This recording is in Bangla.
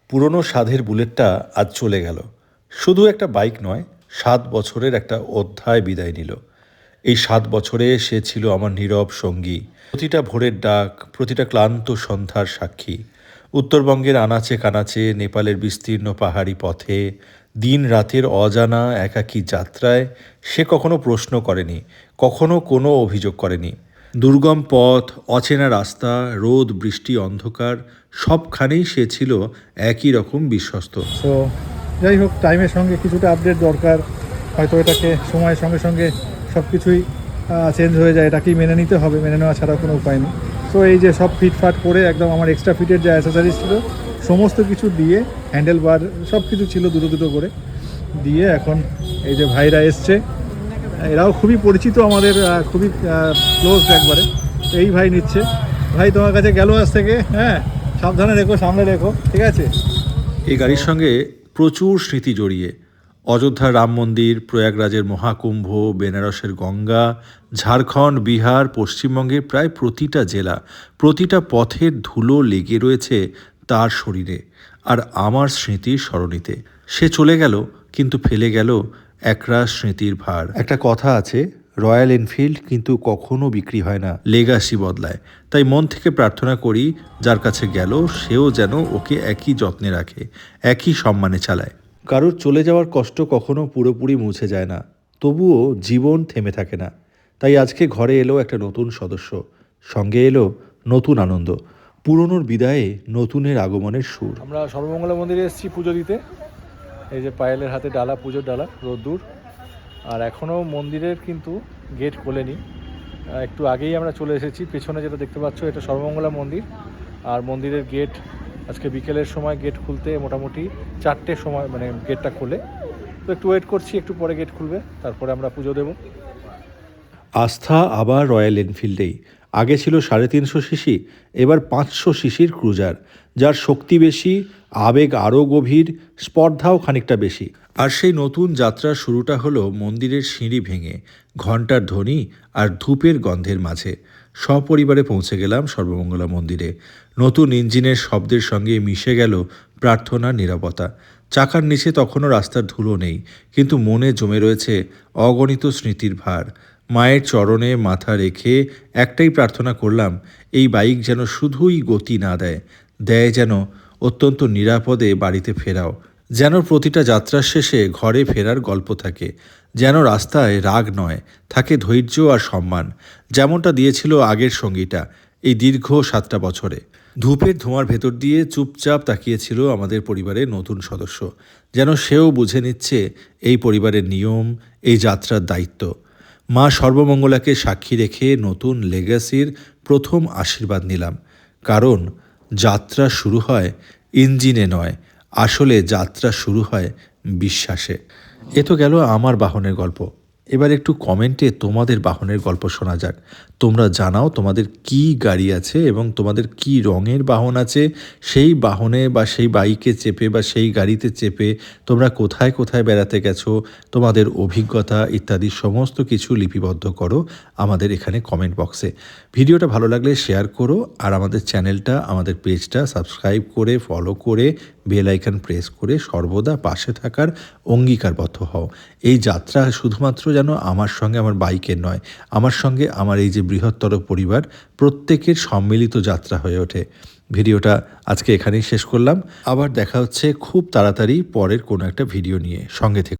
পুরনো স্বাদের বুলেটটা আজ চলে গেল। শুধু একটা বাইক নয়, 7 বছরের একটা অধ্যায় বিদায় নিল। এই 7 বছরে সে ছিল আমার নীরব সঙ্গী, প্রতিটা ভোরের ডাক, প্রতিটা ক্লান্ত সন্ধ্যার সাক্ষী। উত্তরবঙ্গের আনাচে কানাচে, নেপালের বিস্তীর্ণ পাহাড়ি পথে, দিন রাতের অজানা একাকী যাত্রায় সে কখনো প্রশ্ন করেনি, কখনো কোনো অভিযোগ করেনি। দুর্গম পথ, অচেনা রাস্তা, রোদ বৃষ্টি অন্ধকার, সবখানেই সে ছিল একই রকম বিশ্বস্ত। সো যাই হোক, টাইমের সঙ্গে কিছুটা আপডেট দরকার। হয়তো এটাকে সময়ের সঙ্গে সঙ্গে সব কিছুই চেঞ্জ হয়ে যায়, এটাকেই মেনে নিতে হবে, মেনে নেওয়া ছাড়া কোনো উপায় নেই। সো এই যে সব ফিটফাট করে একদম আমার এক্সট্রা ফিটের যে অ্যাসেসারিজ ছিল সমস্ত কিছু দিয়ে, হ্যান্ডেল বার সব কিছু ছিল দুটো দুটো করে দিয়ে, এখন এই যে ভাইরা এসছে, এরাও খুবই পরিচিত আমাদের, খুবই ক্লোজ একবারে। এই ভাই নিচ্ছে। ভাই তোমার কাছে গেল আজ থেকে, হ্যাঁ সাবধানে রেখো, সামনে রেখো, ঠিক আছে? এই গাড়ির সঙ্গে প্রচুর স্মৃতি জড়িয়ে। অযোধ্যার রাম মন্দির, প্রয়াগরাজের মহাকুম্ভ, বেনারসের গঙ্গা, ঝাড়খণ্ড, বিহার, পশ্চিমবঙ্গের প্রায় প্রতিটা জেলা, প্রতিটা পথের ধুলো লেগে রয়েছে তার শরীরে আর আমার স্মৃতির সরণিতে। সে চলে গেল, কিন্তু ফেলে গেল একরাশ স্মৃতির ভার। একটা কথা আছে, রয়্যাল এনফিল্ড কিন্তু কখনো বিক্রি হয় না, লেগাসি বদলায়। তাই মন থেকে প্রার্থনা করি, যার কাছে গেল সেও যেন ওকে একই যত্নে রাখে, একই সম্মানে চালায়। কারোর চলে যাওয়ার কষ্ট কখনো পুরোপুরি মুছে যায় না, তবুও জীবন থেমে থাকে না। তাই আজকে ঘরে এলো একটা নতুন সদস্য, সঙ্গে এলো নতুন আনন্দ, পুরনোর বিদায়ে নতুনের আগমনের সুর। আমরা সর্বমঙ্গলা মন্দিরে এসেছি পুজো দিতে। এই যে পায়েলের হাতে ডালা, পুজোর ডালা, রোদ্দুর। আর এখনও মন্দিরের কিন্তু গেট খোলেনি। একটু আগেই আমরা চলে এসেছি। পেছনে যেটা দেখতে পাচ্ছ এটা সর্বমঙ্গলা মন্দির। আর মন্দিরের গেট আজকে বিকেলের সময় গেট খুলতে মোটামুটি 4টের সময় মানে গেটটা খোলে। তো একটু ওয়েট করছি, একটু পরে গেট খুলবে, তারপরে আমরা পুজো দেবো। আস্থা আবার রয়্যাল এনফিল্ডেই। আগে ছিল 350 সিসি, এবার 500 সিসির ক্রুজার, যার শক্তি বেশি, আবেগ আরও গভীর, স্পর্ধাও খানিকটা বেশি। আর সেই নতুন যাত্রার শুরুটা হলো মন্দিরের সিঁড়ি ভেঙে, ঘণ্টার ধ্বনি আর ধূপের গন্ধের মাঝে। সপরিবারে পৌঁছে গেলাম সর্বমঙ্গলা মন্দিরে। নতুন ইঞ্জিনের শব্দের সঙ্গে মিশে গেল প্রার্থনার নীরবতা। চাকার নিচে তখনও রাস্তার ধুলো নেই, কিন্তু মনে জমে রয়েছে অগণিত স্মৃতির ভার। মায়ের চরণে মাথা রেখে একটাই প্রার্থনা করলাম, এই বাইক যেন শুধুই গতি না দেয়, দেয় যেন অত্যন্ত নিরাপদে বাড়িতে ফেরাও, যেন প্রতিটা যাত্রার শেষে ঘরে ফেরার গল্প থাকে, যেন রাস্তায় রাগ নয়, থাকে ধৈর্য আর সম্মান, যেমনটা দিয়েছিল আগের সঙ্গীটা এই দীর্ঘ 7টা বছরে। ধূপের ধোঁয়ার ভেতর দিয়ে চুপচাপ তাকিয়েছিল আমাদের পরিবারের নতুন সদস্য, যেন সেও বুঝে নিচ্ছে এই পরিবারের নিয়ম, এই যাত্রার দায়িত্ব। মা সর্বমঙ্গলাকে সাক্ষী রেখে নতুন লেগাসির প্রথম আশীর্বাদ নিলাম, কারণ যাত্রা শুরু হয় ইঞ্জিনে নয়, আসলে যাত্রা শুরু হয় বিশ্বাসে। এ তো গেল আমার বাহনের গল্প। এবার একটু কমেন্টে তোমাদের বাহনের গল্প শোনা যাক। তোমরা জানাও তোমাদের কি গাড়ি আছে এবং তোমাদের কি রঙের বাহন আছে। সেই বাহনে বা সেই বাইকে চেপে বা সেই গাড়িতে চেপে তোমরা কোথায় কোথায় বেড়াতে গেছো, তোমাদের অভিজ্ঞতা ইত্যাদি সমস্ত কিছু লিপিবদ্ধ করো আমাদের এখানে কমেন্ট বক্সে। ভিডিওটা ভালো লাগলে শেয়ার করো, আর আমাদের চ্যানেলটা, আমাদের পেজটা সাবস্ক্রাইব করে, ফলো করে, বেল আইকন প্রেস করে সর্বদা পাশে থাকার অঙ্গীকারবদ্ধ হও। এই যাত্রা শুধুমাত্র যেন আমার সঙ্গে আমার বাইকের নয়, আমার সঙ্গে আমার এই যে বৃহত্তর পরিবার প্রত্যেকের সম্মিলিত যাত্রা হয়ে ওঠে। ভিডিওটা আজকে এখানেই শেষ করলাম। আবার দেখা হচ্ছে খুব তাড়াতাড়ি পরের কোনো একটা ভিডিও নিয়ে। সঙ্গে থেকে